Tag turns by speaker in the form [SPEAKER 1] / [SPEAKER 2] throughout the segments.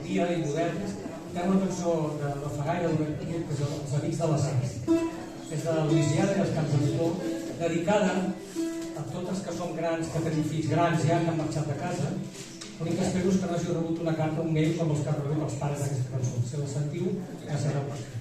[SPEAKER 1] dia i moderns, hi ha una cançó de Fagaire, que és Els amics de les arts. És de Louisiana i els Camps de Flor, dedicada a totes que som grans, que tenim fills grans ja, que han marxat de casa. L'únic que espero és que no hagi rebut una carta, un mail, com els que han rebut els pares d'aquesta cançó. Si la sentiu, ja sabeu per què.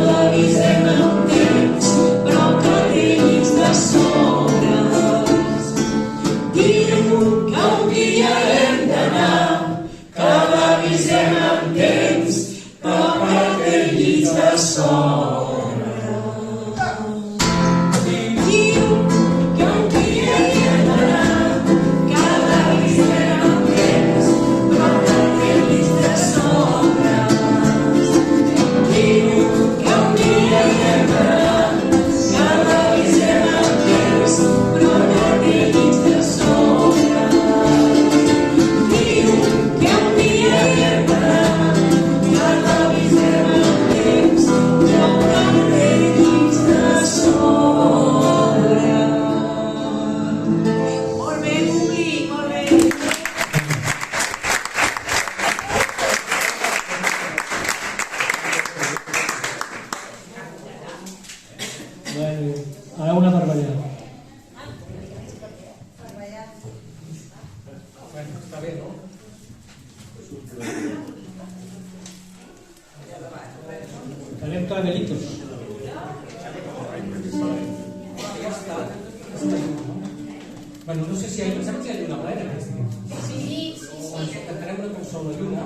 [SPEAKER 2] Love Ara una per ballar.
[SPEAKER 1] Està bé, no?
[SPEAKER 2] Farem caramelitos.
[SPEAKER 1] Ja està. Bueno, no sé si em sembla que hi ha lluna plena. Sí. Cantarem una cançó a la lluna.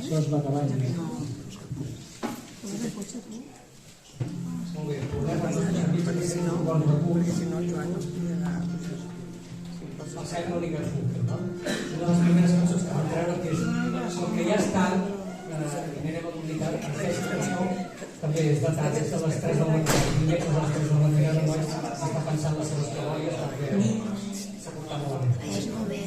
[SPEAKER 2] Això es va acabar.
[SPEAKER 1] Molt bé, perquè si no el Joan no podrà... El set no li Garfunkel, no? Una de les primeres cançons que vam treure, que és el que ja està, i anirem a publicar, aquesta cançó també és datada des de les 3 del matí, dimecres a les 3 del matí, ara només està pensant les seves teories perquè s'ha portat molt bé.
[SPEAKER 3] És molt bé,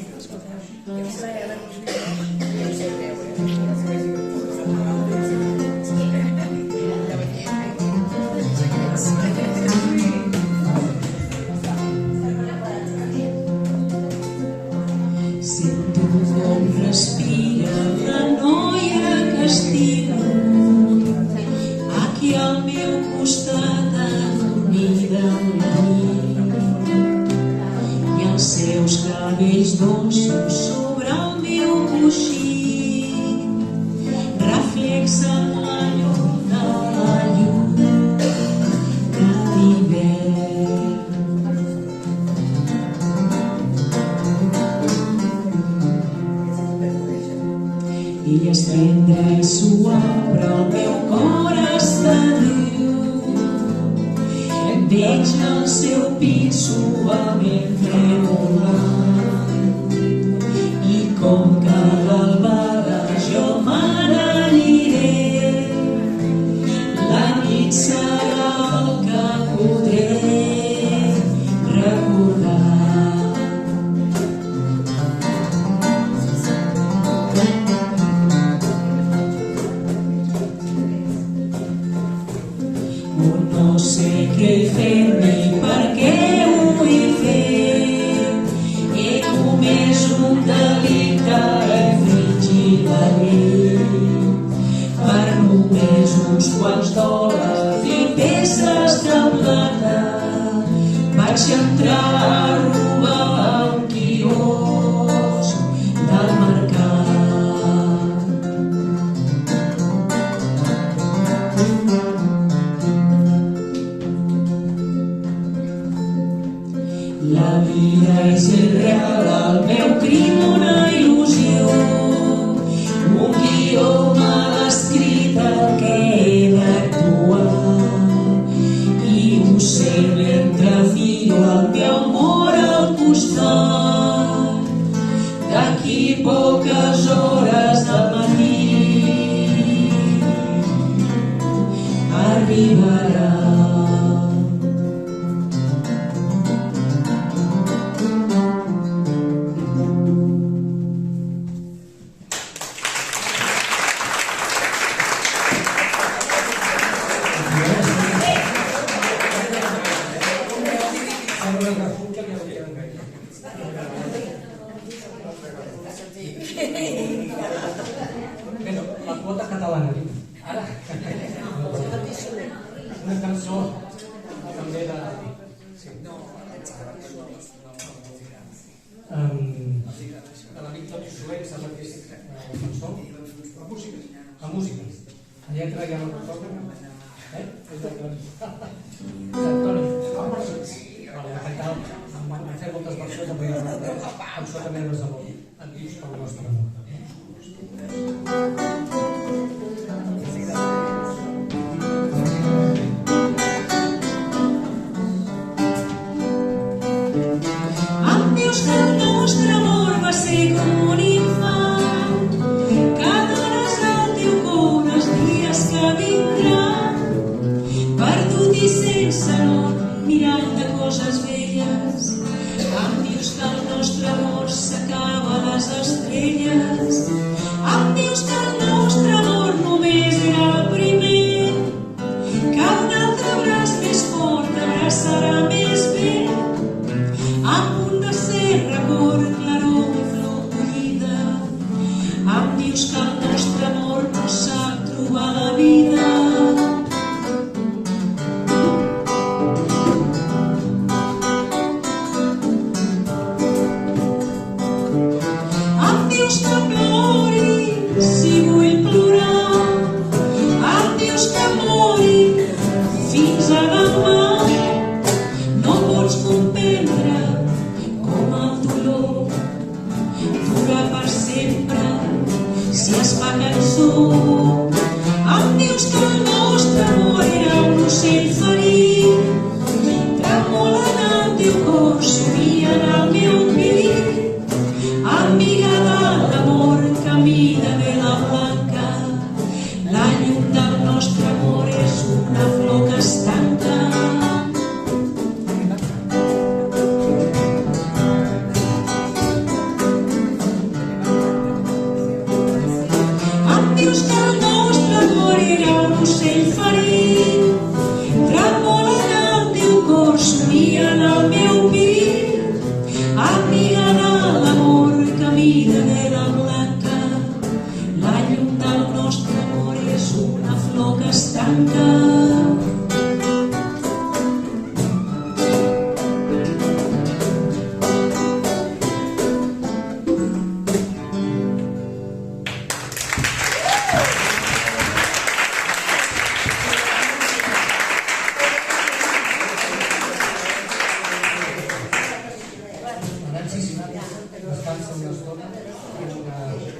[SPEAKER 4] sento com respira la noia que estimo aquí al meu costat adormida amb la nit i els seus cabells dolços sobre el meu coixí reflexen la llum de la lluna d'hivern. Ella és tendra i suau, però el meu cor està dur. veig el seu pit suaument tremolant i com cada albarda jo me n'aniré. La nit serà el que podré recordar. No sé què fer-me i per què ho he fet. He comès un delicte infringir la llei per només uns quants dòlars i peces de plata. Vaig entrar a robar a un quiosc del mercat. La vida és irreal, el meu crim una il·lusió, un guió mal escrit en què he d'actuar, i ho sé mentre miro el meu amor al costat. D'aquí poques hores del matí arribarà.
[SPEAKER 1] Bé, la quota catalana. Ara, una cançó també de... de la Víctor Soler, sembla que és la cançó. La música. La lletra ja no recordo. És d'Antoni. Van fer moltes versions de la cançó també de Desamor. En dius pel nostre amor.
[SPEAKER 4] Em dius que el nostre amor va ser com un infant, que dones al teu cor els dies que vindran, perdut i sense nord, mirant de coses velles. Em dius que el nostre amor s'acaba a les estrelles. Em dius que el nostre amor només era el primer, que un altre braç més fort t'abraçarà més bé, a punt de ser record, claror i flor collida. Em dius que el nostre amor no sap trobar la vida. Em dius que plori si vull plorar. Em dius que mori fins a demà. No pots comprendre com el dolor dura per sempre si es fa cançó. Em dius que el nostre amor era un ocell ferit, tremola en el teu cor, somia en el meu pit. Amiga de l'amor, camí de vela blanca, la llum del nostre amor és una flor que es tanca. Em dius que el nostre amor era un ocell ferit, tremola en el teu cor, somia en el meu pit. Amiga de l'amor, camí de vela blanca, la llum del nostre amor és una flor que es tanca.
[SPEAKER 1] Descansa una estona,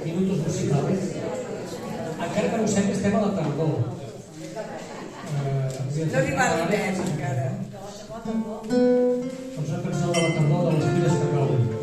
[SPEAKER 1] minutos musicales. Encara que no sé que estem a la tardor.
[SPEAKER 3] No arriba l'hivern encara.
[SPEAKER 1] Doncs una cançó de la tardor de les filles que cauen.